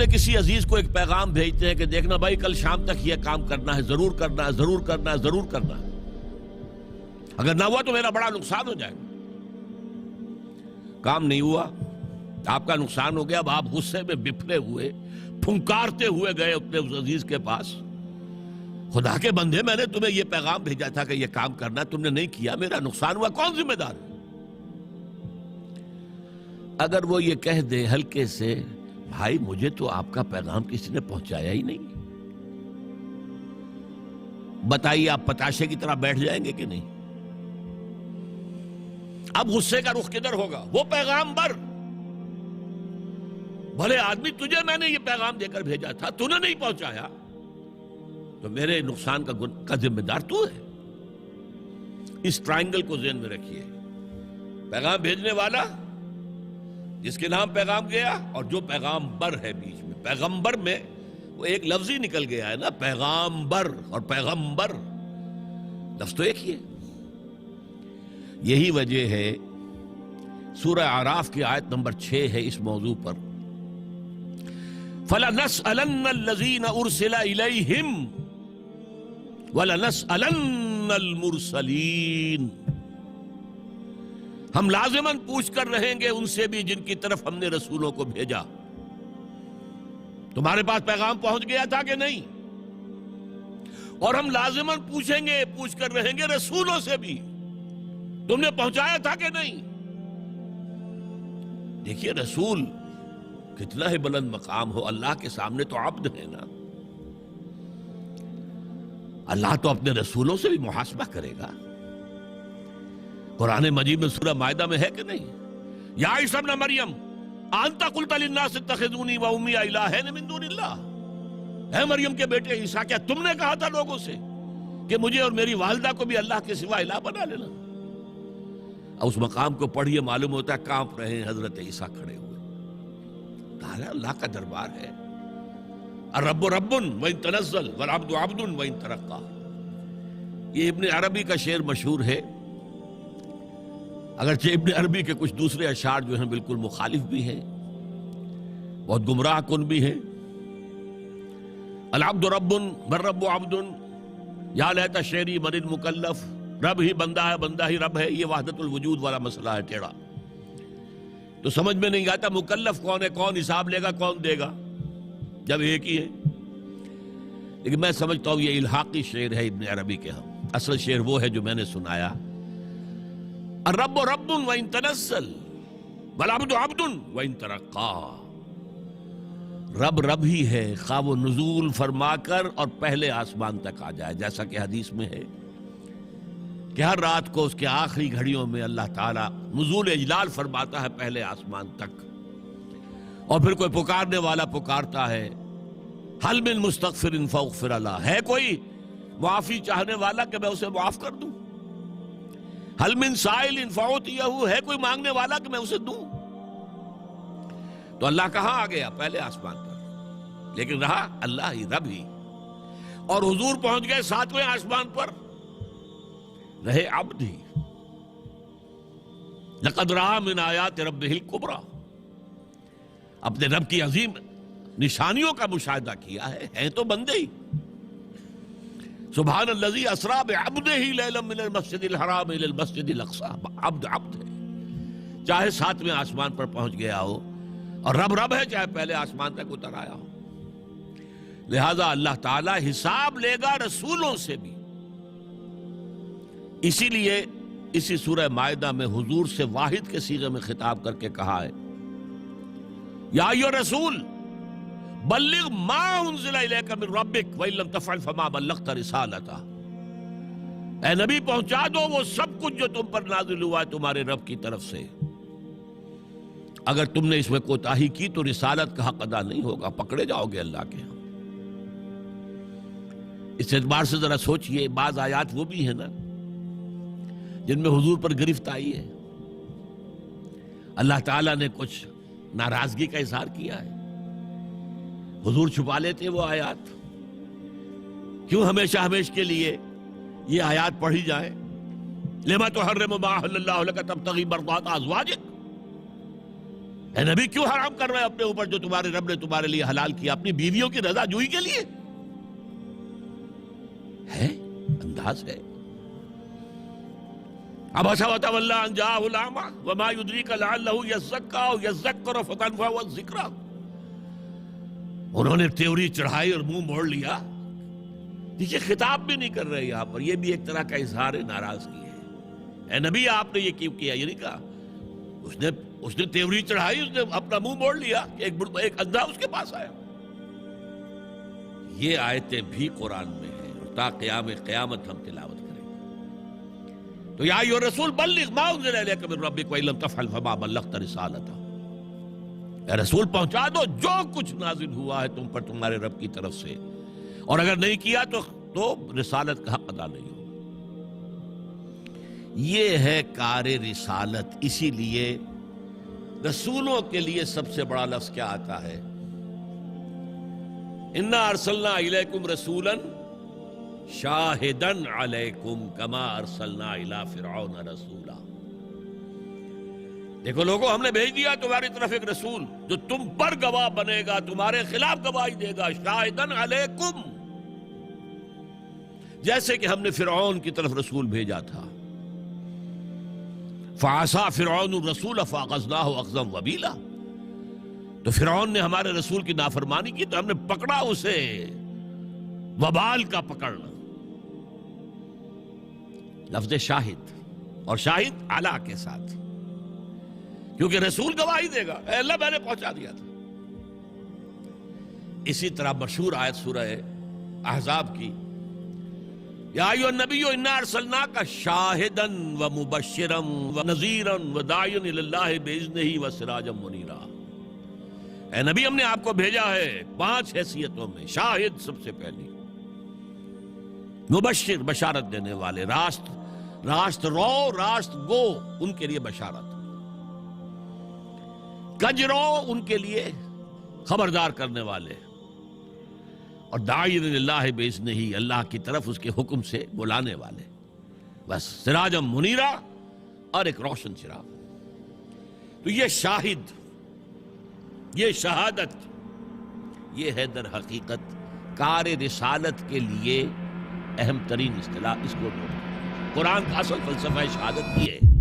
اپنے کسی عزیز کو ایک پیغام بھیجتے ہیں کہ دیکھنا بھائی کل شام تک یہ کام کرنا ہے، ضرور کرنا ہے، ضرور کرنا ہے، ضرور کرنا ہے، اگر نہ ہوا تو میرا بڑا نقصان ہو جائے گا۔ کام نہیں ہوا، آپ کا نقصان ہو گیا، اب آپ غصے میں بفرے ہوئے پھنکارتے ہوئے گئے اپنے اس عزیز کے پاس، خدا کے بندے میں نے تمہیں یہ پیغام بھیجا تھا کہ یہ کام کرنا، تم نے نہیں کیا، میرا نقصان ہوا، کون ذمہ دار ہے؟ اگر وہ یہ کہہ دے ہلکے سے بھائی مجھے تو آپ کا پیغام کسی نے پہنچایا ہی نہیں، بتائیے آپ پتاشے کی طرح بیٹھ جائیں گے کہ نہیں؟ اب غصے کا رخ کدھر ہوگا؟ وہ پیغام بر بھلے آدمی، تجھے میں نے یہ پیغام دے کر بھیجا تھا، تو نے نہیں پہنچایا، تو میرے نقصان کا ذمہ دار تو ہے۔ اس ٹرائنگل کو ذہن میں رکھیے، پیغام بھیجنے والا جس کے نام پیغام گیا، اور جو پیغام بر ہے بیچ میں۔ پیغمبر میں وہ ایک لفظ ہی نکل گیا ہے نا، پیغام بر اور پیغمبر، لفظ تو ایک ہی ہے۔ یہی وجہ ہے سورہ اعراف کی آیت نمبر 6 ہے اس موضوع پر، فَلَنَسْأَلَنَّ الَّذِينَ أُرْسِلَ إِلَيْهِمْ وَلَنَسْأَلَنَّ الْمُرْسَلِينَ۔ ہم لازماً پوچھ کر رہیں گے ان سے بھی جن کی طرف ہم نے رسولوں کو بھیجا۔ تمہارے پاس پیغام پہنچ گیا تھا کہ نہیں؟ اور ہم لازماً پوچھیں گے، پوچھ کر رہیں گے رسولوں سے بھی، تم نے پہنچایا تھا کہ نہیں؟ دیکھیے رسول کتنا ہی بلند مقام ہو، اللہ کے سامنے تو عبد ہے نا، اللہ تو اپنے رسولوں سے بھی محاسبہ کرے گا۔ قرآن مجید میں سورہ مائدہ میں ہے کہ نہیں؟ یا عیسی ابن مریم انت قلت للناس اتخذونی و امی الہین من دون اللہ، اے مریم کے بیٹے عیسیٰ کیا تم نے کہا تھا لوگوں سے کہ مجھے اور میری والدہ کو بھی اللہ کے سوا الہ بنا لینا؟ اس مقام کو پڑھیے، معلوم ہوتا ہے کانپ رہے ہیں حضرت عیسیٰ کھڑے ہوئے۔ اللہ کا دربار ہے، الرب رب وان تنزل والعبد عبد وان ترقى۔ یہ ابن عربی کا شعر مشہور ہے، اگرچہ ابن عربی کے کچھ دوسرے اشعار جو ہیں بالکل مخالف بھی ہیں، بہت گمراہ کن بھی ہیں۔ العبد رب والرب عبد یا لیت شعری من المکلف، رب ہی بندہ ہے، بندہ ہی رب ہے، یہ وحدت الوجود والا مسئلہ ہے ٹیڑھا، تو سمجھ میں نہیں آتا مکلف کون ہے، کون حساب لے گا، کون دے گا، جب ایک ہی ہے۔ لیکن میں سمجھتا ہوں یہ الحاقی شعر ہے ابن عربی کے ہم، اصل شعر وہ ہے جو میں نے سنایا، الرب رب وان تنزل والعبد عبد وان ترقى۔ رب رب ہی ہے خواہ وہ نزول فرما کر اور پہلے آسمان تک آ جائے، جیسا کہ حدیث میں ہے کہ ہر رات کو اس کے آخری گھڑیوں میں اللہ تعالیٰ نزول اجلال فرماتا ہے پہلے آسمان تک، اور پھر کوئی پکارنے والا پکارتا ہے حل من مستغفر فاغفر له، ہے کوئی معافی چاہنے والا کہ میں اسے معاف کر دوں؟ حل من سائل فاعطیہ، ہے کوئی مانگنے والا کہ میں اسے دوں؟ تو اللہ کہاں آ گیا؟ پہلے آسمان پر، لیکن رہا اللہ ہی، رب ہی، اور حضور پہنچ گئے 7ویں آسمان پر، رہے عبد ہی۔ لقد رأى من آیات ربہ الکبریٰ، اپنے رب کی عظیم نشانیوں کا مشاہدہ کیا ہے، ہیں تو بندے ہی۔ سبحان الذی اسریٰ بعبدہ لیلا من المسجد الحرام الی المسجد الاقصیٰ، عبد عبد ہے، چاہے 7ویں آسمان پر پہنچ گیا ہو، اور رب رب ہے چاہے پہلے آسمان تک اتر آیا ہو۔ لہذا اللہ تعالیٰ حساب لے گا رسولوں سے بھی۔ اسی لیے اسی سورہ مائدہ میں حضور سے واحد کے صیغے میں خطاب کر کے کہا ہے، یا ایھا الرسول بلغ ما انزل الیک من ربک وان لم تفعل فما بلغت رسالتہ، اے نبی پہنچا دو وہ سب کچھ جو تم پر نازل ہوا ہے تمہارے رب کی طرف سے، اگر تم نے اس میں کوتاہی کی تو رسالت کا حق ادا نہیں ہوگا، پکڑے جاؤ گے اللہ کے ہاں۔ اس اعتبار سے ذرا سوچئے، بعض آیات وہ بھی ہیں نا جن میں حضور پر گرفت آئی ہے، اللہ تعالیٰ نے کچھ ناراضگی کا اظہار کیا ہے، حضور چھپا لیتے وہ آیات، کیوں ہمیشہ ہمیشہ کے لیے یہ آیات پڑھی جائیں؟ لما تحرم ما احل اللہ لک تبتغی مرضات ازواجک، اے نبی کیوں حرام کر رہے ہیں اپنے اوپر جو تمہارے رب نے تمہارے لیے حلال کیا؟ اپنی بیویوں کی رضا جوئی کے لیے ہے؟ انداز ہے. عبس وتولی ان جاءہ الاعمی وما یدریک لعلہ یزکیٰ او یذکر فتنفعہ الذکریٰ. انہوں نے تیوری چڑھائی اور منہ موڑ لیا. دیکھیے خطاب بھی نہیں کر رہے یہاں پر، یہ بھی ایک طرح کا اظہار ناراضگی ہے. اے نبی آپ نے یہ کیوں کیا؟ یہ نہیں کہا. اس نے تیوری چڑھائی، اس نے اپنا منہ موڑ لیا کہ ایک اندھا اس کے پاس آیا. یہ آیتیں بھی قرآن میں ہیں اور تا قیام قیامت ہم تلاوت کریں گے. تو یا ایھا الرسول بلغ ما انزل الیک من ربک وان لم تفعل فما بلغت رسالتہ. اے رسول پہنچا دو جو کچھ نازل ہوا ہے تم پر تمہارے رب کی طرف سے، اور اگر نہیں کیا تو رسالت کا حق ادا نہیں ہوگا. یہ ہے کار رسالت. اسی لیے رسولوں کے لیے سب سے بڑا لفظ کیا آتا ہے؟ انا ارسلنا الیکم رسولا شاہدا علیکم کما ارسلنا الی فرعون رسولا. دیکھو لوگوں، ہم نے بھیج دیا تمہاری طرف ایک رسول جو تم پر گواہ بنے گا، تمہارے خلاف گواہی دے گا. شاہدا علیکم، جیسے کہ ہم نے فرعون کی طرف رسول بھیجا تھا. فعصى فرعون الرسول فاخذناه اخذا وبیلا. تو فرعون نے ہمارے رسول کی نافرمانی کی تو ہم نے پکڑا اسے وبال کا پکڑنا. لفظ شاہد، اور شاہد اعلیٰ کے ساتھ، کیونکہ رسول گواہی دے گا. اے اللہ میں نے پہنچا دیا تھا. اسی طرح مشہور آیت سورہ احزاب کی، یا ایھا النبی انا ارسلناک شاہدا ومبشرا ونذیرا وداعیا الی اللہ باذنہ وسراجا منیرا. اے نبی ہم نے آپ کو بھیجا ہے 5 حیثیتوں میں. شاہد سب سے پہلی، مبشر بشارت دینے والے، راست رو راست گو ان کے لیے بشارت، گجرو ان کے لیے خبردار کرنے والے، اور داعی اللہ باذنہ، اللہ کی طرف اس کے حکم سے بلانے والے. بس سراجا منیرا، اور ایک روشن چراغ. تو یہ شاہد، یہ شہادت، یہ ہے در حقیقت کار رسالت کے لیے اہم ترین اصطلاح. اس کو قرآن کا اصل فلسفہ شہادت یہ ہے.